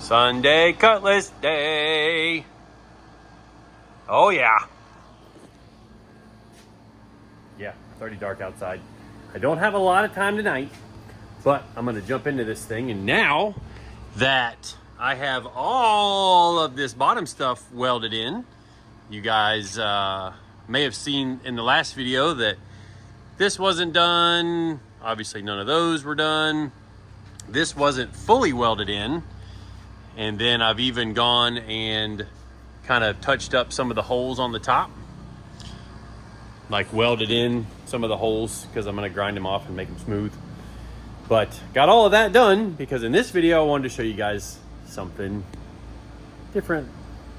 Sunday Cutlass Day. Oh yeah. Yeah, it's already dark outside. I don't have a lot of time tonight, but I'm gonna jump into this thing. And now that I have all of this bottom stuff welded in, you guys may have seen in the last video that this wasn't done. Obviously none of those were done. This wasn't fully welded in. And then I've even gone and kind of touched up some of the holes on the top. Like welded in some of the holes because I'm gonna grind them off and make them smooth. But got all of that done because in this video I wanted to show you guys something different.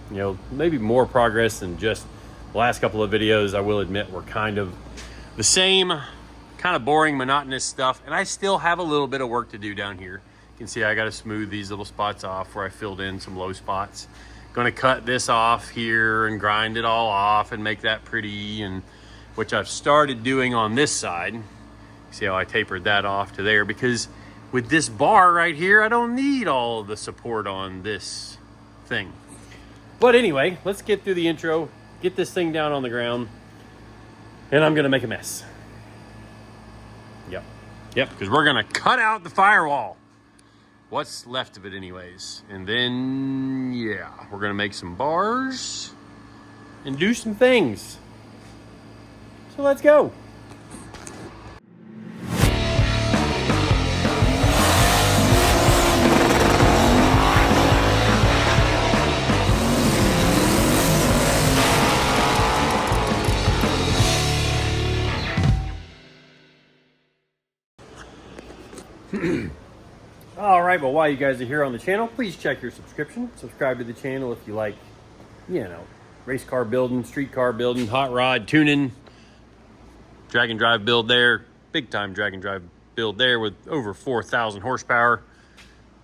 You know, maybe more progress than just the last couple of videos. I will admit were kind of the same, kind of boring, monotonous stuff. And I still have a little bit of work to do down here. You can see I got to smooth these little spots off where I filled in some low spots. Going to cut this off here and grind it all off and make that pretty, and which I've started doing on this side. See how I tapered that off to there, because with this bar right here, I don't need all of the support on this thing. But anyway, let's get through the intro, get this thing down on the ground, and I'm gonna make a mess. Yep, because we're gonna cut out the firewall. What's left of it anyways. And then, yeah, we're gonna make some bars and do some things. So let's go. All right, well, while you guys are here on the channel, please check your subscription. Subscribe to the channel if you like, you know, race car building, street car building, hot rod tuning, drag and drive build there, big time drag and drive build there with over 4,000 horsepower.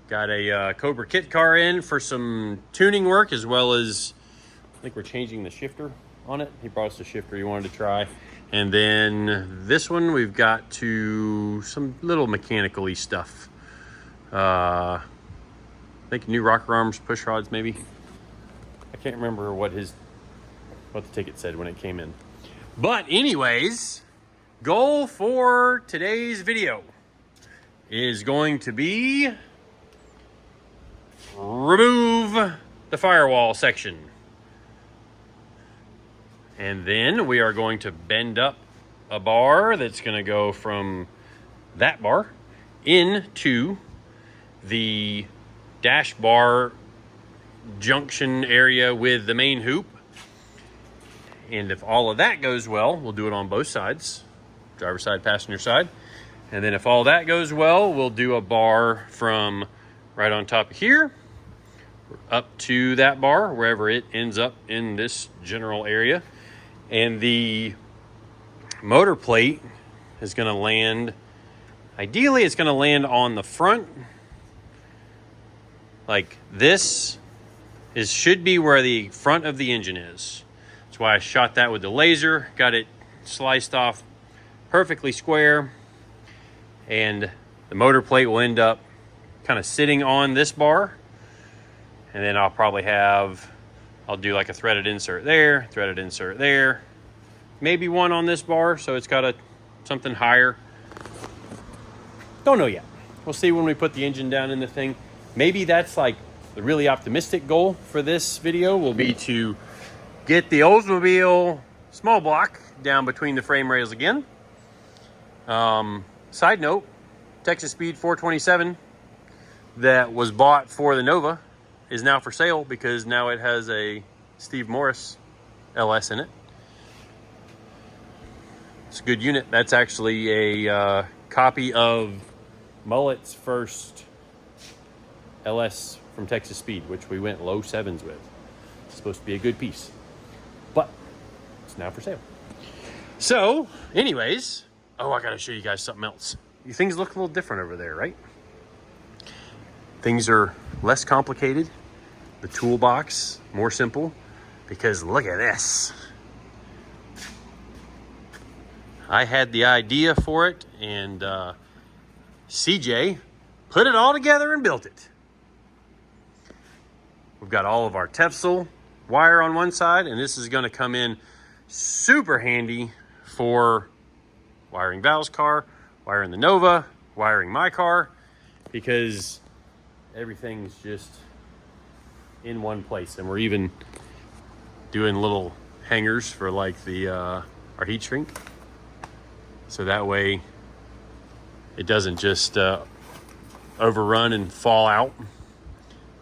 Got a Cobra kit car in for some tuning work, as well as I think we're changing the shifter on it. He brought us a shifter he wanted to try. And then this one, we've got to some little mechanical-y stuff. I think new rocker arms, push rods, maybe. I can't remember what the ticket said when it came in. But anyways, goal for today's video is going to be remove the firewall section. And then we are going to bend up a bar that's going to go from that bar into the dash bar junction area with the main hoop. And if all of that goes well, we'll do it on both sides, driver side, passenger side. And then if all that goes well, we'll do a bar from right on top of here up to that bar, wherever it ends up in this general area. And the motor plate is going to land, ideally it's going to land on the front. Like this should be where the front of the engine is. That's why I shot that with the laser, got it sliced off perfectly square. And the motor plate will end up kind of sitting on this bar. And then I'll do like a threaded insert there, maybe one on this bar, so it's got something higher. Don't know yet. We'll see when we put the engine down in the thing. Maybe that's like the really optimistic goal for this video will be to get the Oldsmobile small block down between the frame rails again. Side note, Texas Speed 427 that was bought for the Nova is now for sale because now it has a Steve Morris LS in it. It's a good unit. That's actually a copy of Mullet's first LS from Texas Speed, which we went low sevens with. It's supposed to be a good piece, but it's now for sale. So anyways, oh, I gotta show you guys something else. Things look a little different over there, right? Things are less complicated. The toolbox, more simple, because look at this. I had the idea for it, and CJ put it all together and built it. We've got all of our Tefsel wire on one side, and this is going to come in super handy for wiring Val's car, wiring the Nova, wiring my car, because everything's just in one place. And we're even doing little hangers for like the our heat shrink, so that way it doesn't just overrun and fall out.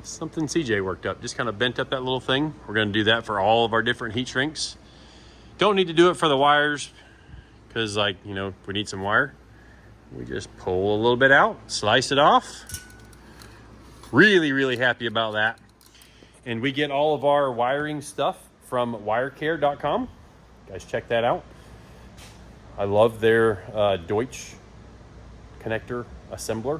Something CJ worked up, just kind of bent up that little thing. We're going to do that for all of our different heat shrinks. Don't need to do it for the wires, because, like, you know, if we need some wire, we just pull a little bit out, slice it off. Really happy about that. And we get all of our wiring stuff from wirecare.com. Guys, check that out. I love their Deutsch connector assembler,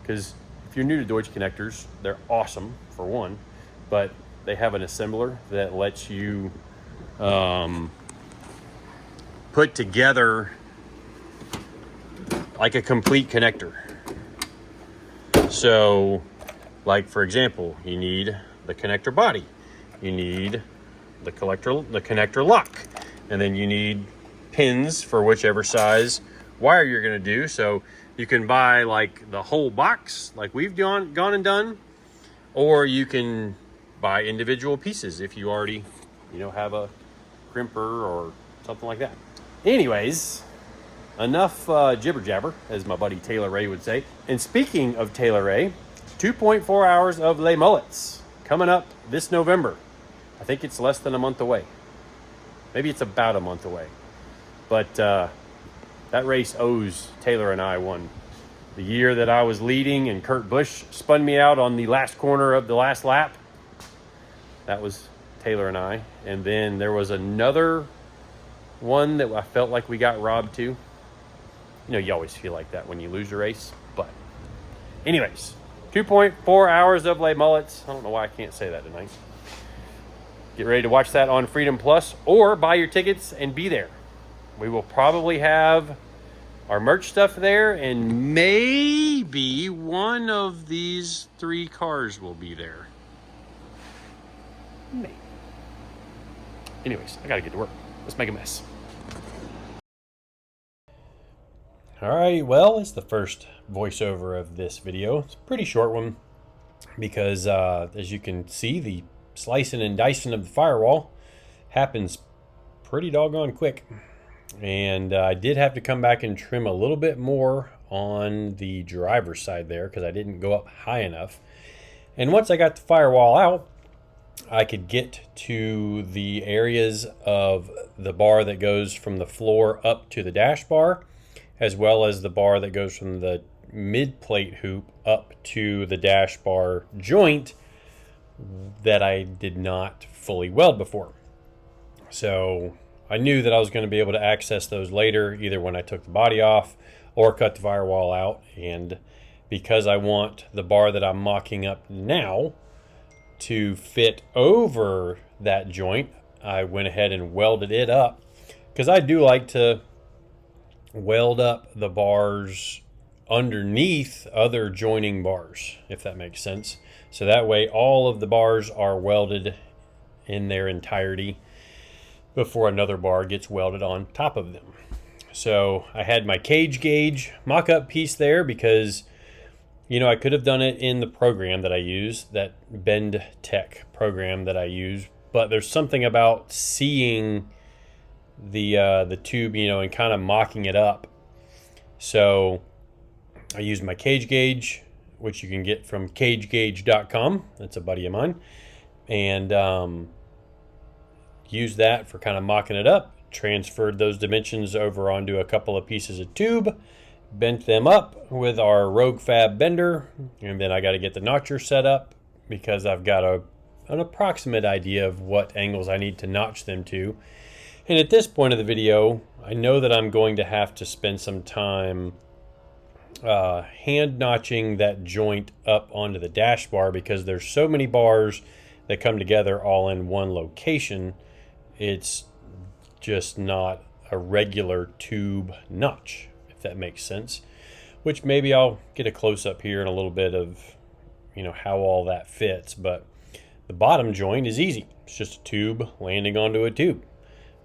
because if you're new to Deutsch connectors, they're awesome for one, but they have an assembler that lets you put together like a complete connector. So, like, for example, you need the connector body, you need the connector lock, and then you need pins for whichever size wire you're going to do. So you can buy like the whole box like we've gone and done, or you can buy individual pieces if you already, you know, have a crimper or something like that. Anyways, enough jibber jabber, as my buddy Taylor Ray would say. And speaking of Taylor Ray, 2.4 hours of Les Mullets coming up this November. I think it's less than a month away. Maybe it's about a month away. But that race owes Taylor and I one. The year that I was leading and Kurt Busch spun me out on the last corner of the last lap, that was Taylor and I. And then there was another one that I felt like we got robbed too. You know, you always feel like that when you lose a race. But anyways, 2.4 hours of Les Mullets. I don't know why I can't say that tonight. Get ready to watch that on Freedom Plus, or buy your tickets and be there. We will probably have our merch stuff there, and maybe one of these 3 cars will be there. Maybe. Anyways, I gotta get to work. Let's make a mess. Alright, well, it's the first voiceover of this video. It's a pretty short one because, as you can see, the slicing and dicing of the firewall happens pretty doggone quick. And I did have to come back and trim a little bit more on the driver's side there because I didn't go up high enough. And once I got the firewall out, I could get to the areas of the bar that goes from the floor up to the dash bar, as well as the bar that goes from the mid plate hoop up to the dash bar joint that I did not fully weld before. So I knew that I was going to be able to access those later, either when I took the body off or cut the firewall out. And because I want the bar that I'm mocking up now to fit over that joint, I went ahead and welded it up, because I do like to weld up the bars underneath other joining bars, if that makes sense. So that way all of the bars are welded in their entirety before another bar gets welded on top of them. So I had my cage gauge mock-up piece there because, you know, I could have done it in the program that I use, that Bend Tech program that I use, but there's something about seeing the tube, you know, and kind of mocking it up. So I used my cage gauge, which you can get from cagegauge.com. That's a buddy of mine. And used that for kind of mocking it up, transferred those dimensions over onto a couple of pieces of tube, bent them up with our Rogue Fab bender, and then I got to get the notcher set up because I've got an approximate idea of what angles I need to notch them to. And at this point of the video, I know that I'm going to have to spend some time hand notching that joint up onto the dash bar, because there's so many bars that come together all in one location. It's just not a regular tube notch, if that makes sense. Which maybe I'll get a close up here in a little bit of, you know, how all that fits. But The bottom joint is easy. It's just a tube landing onto a tube.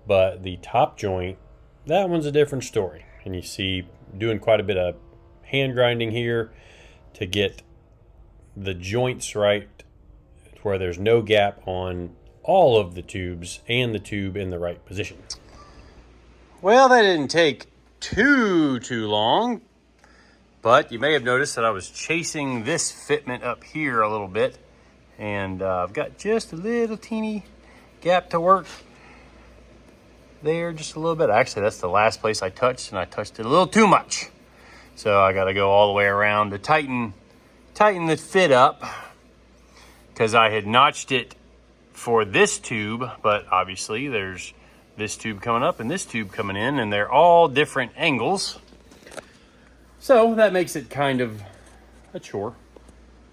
But the top joint, that one's a different story. And you see doing quite a bit of hand grinding here to get the joints right where there's no gap on all of the tubes and the tube in the right position. Well, that didn't take too long, but you may have noticed that I was chasing this fitment up here a little bit, and I've got just a little teeny gap to work there, just a little bit. Actually, that's the last place I touched, and I touched it a little too much. So I got to go all the way around to tighten the fit up, because I had notched it for this tube, but obviously there's this tube coming up and this tube coming in, and they're all different angles. So that makes it kind of a chore,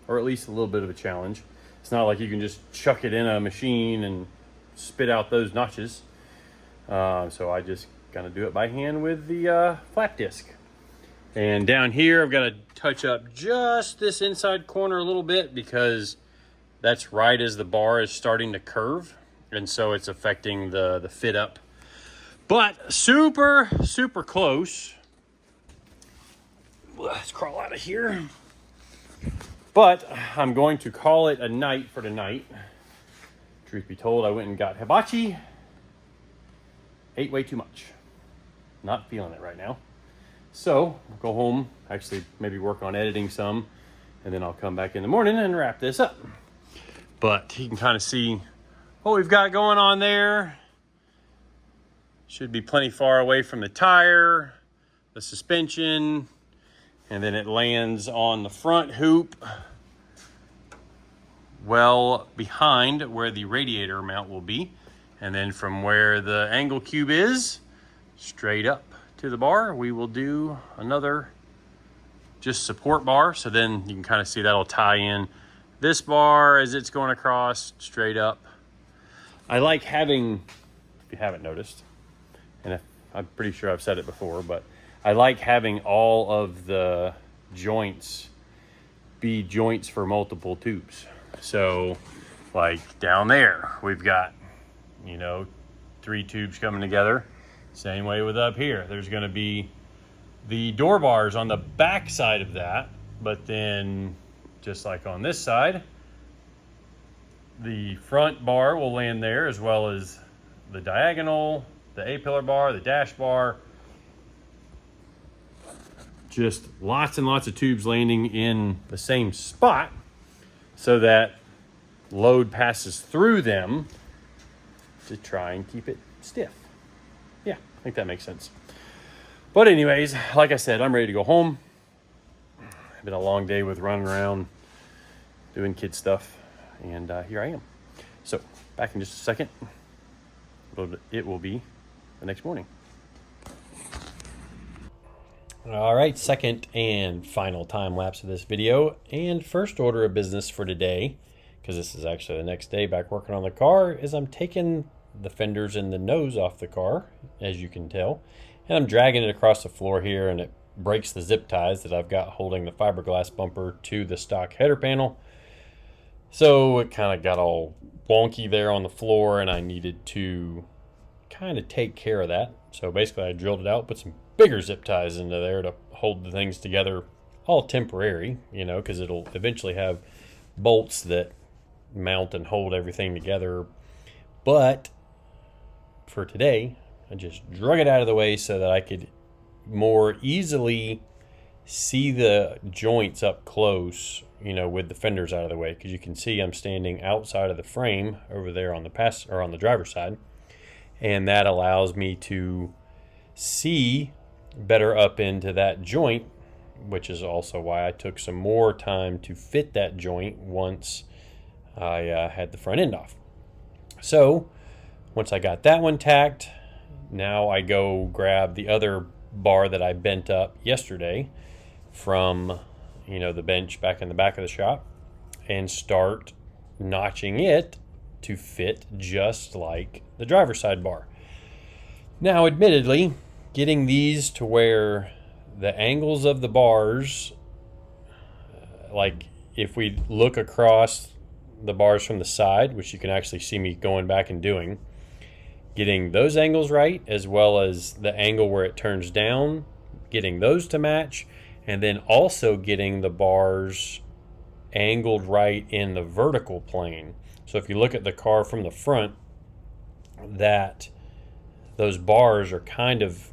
or at least a little bit of a challenge. It's not like you can just chuck it in a machine and spit out those notches. So I just kind of do it by hand with the flat disc. And down here, I've got to touch up just this inside corner a little bit, because that's right as the bar is starting to curve. And so it's affecting the fit up. But super close. Let's crawl out of here. But I'm going to call it a night for tonight. Truth be told, I went and got hibachi. Ate way too much. Not feeling it right now. So I'll go home, actually maybe work on editing some, and then I'll come back in the morning and wrap this up. But you can kind of see what we've got going on there. Should be plenty far away from the tire, the suspension, and then it lands on the front hoop, well behind where the radiator mount will be. And then from where the angle cube is, straight up to the bar, we will do another just support bar. So then you can kind of see that'll tie in this bar as it's going across straight up. I like having, if you haven't noticed, and I'm pretty sure I've said it before, but I like having all of the joints be joints for multiple tubes. So like down there, we've got, 3 tubes coming together. Same way with up here. There's going to be the door bars on the back side of that, but then just like on this side, the front bar will land there, as well as the diagonal, the A-pillar bar, the dash bar. Just lots and lots of tubes landing in the same spot so that load passes through them to try and keep it stiff. Yeah, I think that makes sense. But anyways, like I said, I'm ready to go home. It's been a long day with running around doing kid stuff, and here I am. So back in just a second. It will be the next morning. All right, second and final time lapse of this video, and first order of business for today, because this is actually the next day back working on the car, is I'm taking the fenders and the nose off the car, as you can tell, and I'm dragging it across the floor here, and it breaks the zip ties that I've got holding the fiberglass bumper to the stock header panel. So it kind of got all wonky there on the floor, and I needed to kind of take care of that. So basically I drilled it out, put some bigger zip ties into there to hold the things together, all temporary, because it'll eventually have bolts that mount and hold everything together. But for today, I just drug it out of the way so that I could more easily see the joints up close, with the fenders out of the way, because you can see I'm standing outside of the frame over there on the driver's side, and that allows me to see better up into that joint, which is also why I took some more time to fit that joint once I had the front end off. So once I got that one tacked, now I go grab the other bar that I bent up yesterday from the bench back in the back of the shop, and start notching it to fit just like the driver's side bar. Now admittedly, getting these to where the angles of the bars, like if we look across the bars from the side, which you can actually see me going back and doing, getting those angles right, as well as the angle where it turns down, getting those to match, and then also getting the bars angled right in the vertical plane. So if you look at the car from the front, that those bars are kind of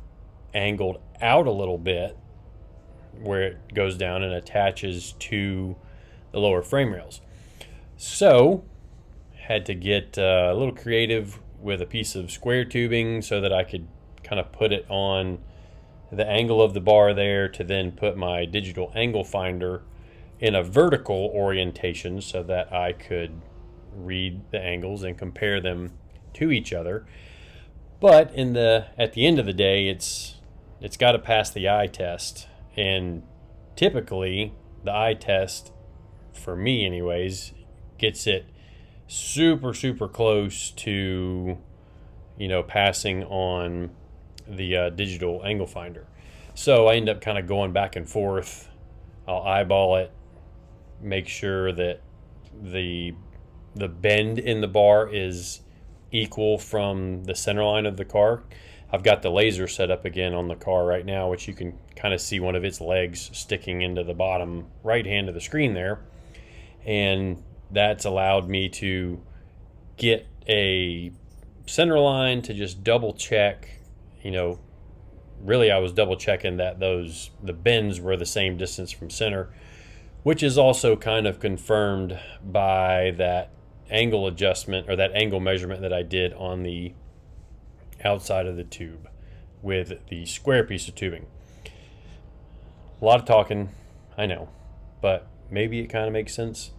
angled out a little bit where it goes down and attaches to the lower frame rails. So had to get a little creative with a piece of square tubing so that I could kind of put it on the angle of the bar there, to then put my digital angle finder in a vertical orientation so that I could read the angles and compare them to each other. But at the end of the day, it's got to pass the eye test, and typically the eye test, for me anyways, gets it super close to, you know, passing on the digital angle finder. So I end up kind of going back and forth. I'll eyeball it, make sure that the bend in the bar is equal from the center line of the car. I've got the laser set up again on the car right now, which you can kind of see one of its legs sticking into the bottom right hand of the screen there. And that's allowed me to get a center line to just double check, you know, really I was double checking that the bends were the same distance from center, which is also kind of confirmed by that angle adjustment, or that angle measurement that I did on the outside of the tube with the square piece of tubing. A lot of talking, I know, but maybe it kind of makes sense.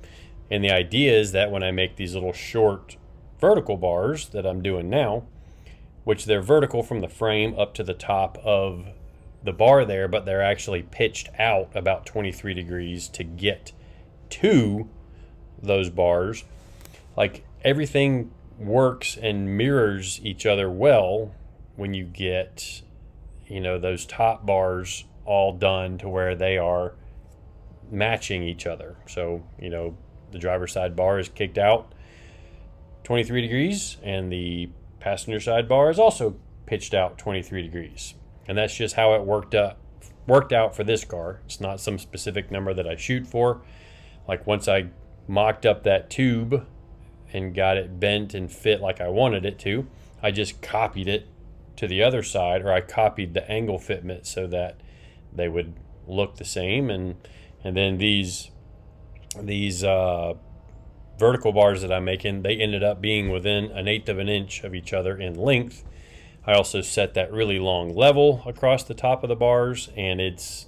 And the idea is that when I make these little short vertical bars that I'm doing now, which they're vertical from the frame up to the top of the bar there, but they're actually pitched out about 23 degrees to get to those bars. Like, everything works and mirrors each other well when you get, you know, those top bars all done to where they are matching each other. So, you know, the driver's side bar is kicked out 23 degrees, and the passenger side bar is also pitched out 23 degrees. And that's just how it worked out for this car. It's not some specific number that I shoot for. Like, once I mocked up that tube and got it bent and fit like I wanted it to, I just copied it to the other side, or I copied the angle fitment so that they would look the same. And then these vertical bars that I'm making, they ended up being within 1/8 of an inch of each other in length. I also set that really long level across the top of the bars, and it's,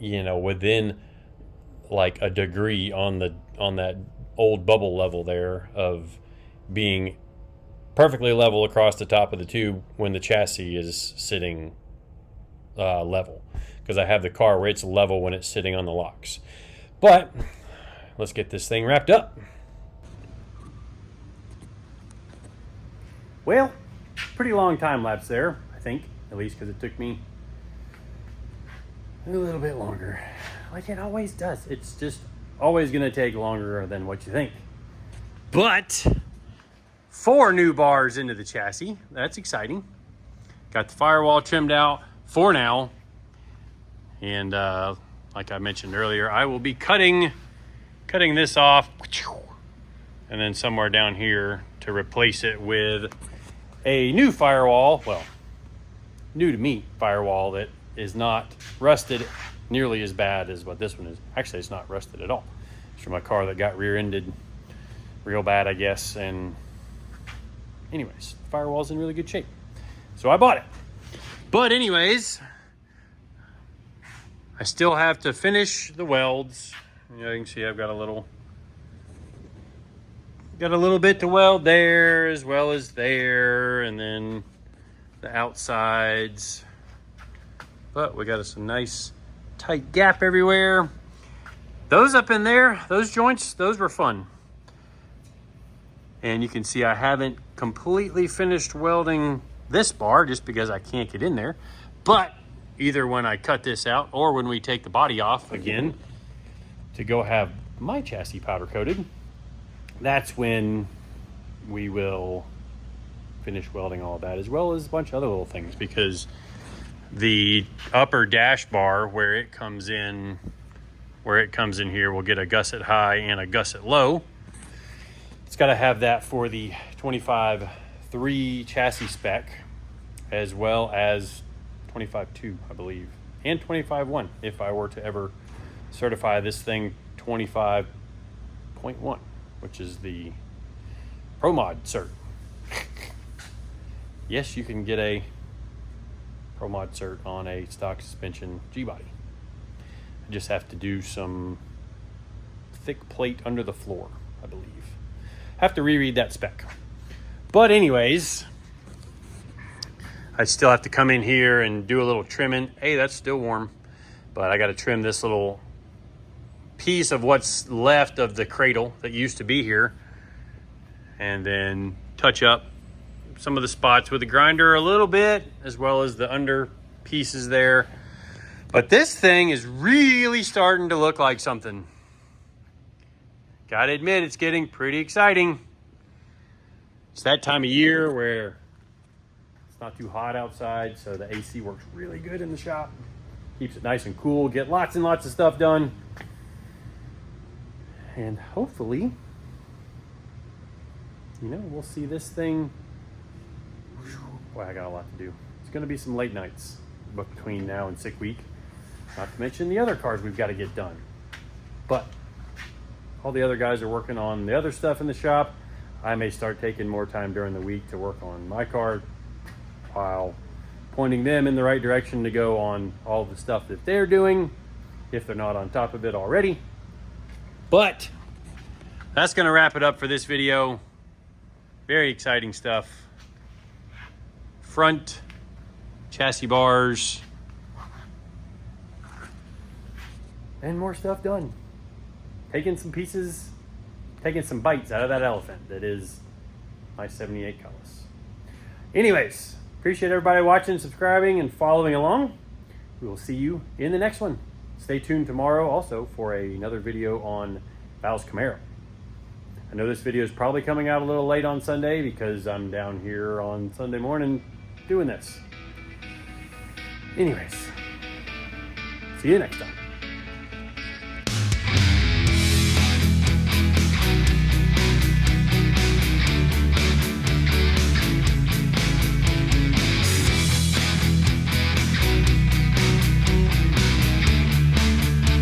you know, within like a degree on that old bubble level there of being perfectly level across the top of the tube when the chassis is sitting level, because I have the car where it's level when it's sitting on the locks. But let's get this thing wrapped up. Well, pretty long time lapse there, I think, at least because it took me a little bit longer, like it always does. It's just always going to take longer than what you think. But 4 new bars into the chassis. That's exciting. Got the firewall trimmed out for now. And like I mentioned earlier, I will be cutting this off and then somewhere down here to replace it with a new firewall. Well, new to me firewall that is not rusted nearly as bad as what this one is. Actually, it's not rusted at all. It's from a car that got rear-ended real bad, I guess. And anyways, the firewall's in really good shape, so I bought it. But anyways, I still have to finish the welds. You know, you can see I've got a little bit to weld there, as well as there, and then the outsides. But we got some nice tight gap everywhere. Those up in there, those joints, those were fun. And you can see I haven't completely finished welding this bar just because I can't get in there. But either when I cut this out or when we take the body off again to go have my chassis powder coated, that's when we will finish welding all of that, as well as a bunch of other little things, because the upper dash bar where it comes in here will get a gusset high and a gusset low. It's got to have that for the 25.3 chassis spec, as well as 25.2, I believe, and 25.1 if I were to ever certify this thing 25.1, which is the Pro Mod cert. Yes, you can get a Pro Mod cert on a stock suspension G-body. I just have to do some thick plate under the floor, I believe. Have to reread that spec. But anyways, I still have to come in here and do a little trimming. Hey, that's still warm. But I got to trim this little piece of what's left of the cradle that used to be here, and then touch up some of the spots with the grinder a little bit, as well as the under pieces there. But this thing is really starting to look like something. Gotta admit, it's getting pretty exciting. It's that time of year where it's not too hot outside, so the AC works really good in the shop. Keeps it nice and cool, get lots and lots of stuff done. And hopefully, you know, we'll see this thing. Boy, I got a lot to do. It's gonna be some late nights between now and sick week. Not to mention the other cars we've got to get done. But all the other guys are working on the other stuff in the shop. I may start taking more time during the week to work on my car, while pointing them in the right direction to go on all the stuff that they're doing, if they're not on top of it already. But that's going to wrap it up for this video. Very exciting stuff. Front chassis bars and more stuff done. Taking some pieces, taking some bites out of that elephant that is my 78 Cutlass. Anyways, appreciate everybody watching, subscribing, and following along. We will see you in the next one. Stay tuned tomorrow also for another video on Val's Camaro. I know this video is probably coming out a little late on Sunday because I'm down here on Sunday morning doing this. Anyways, see you next time.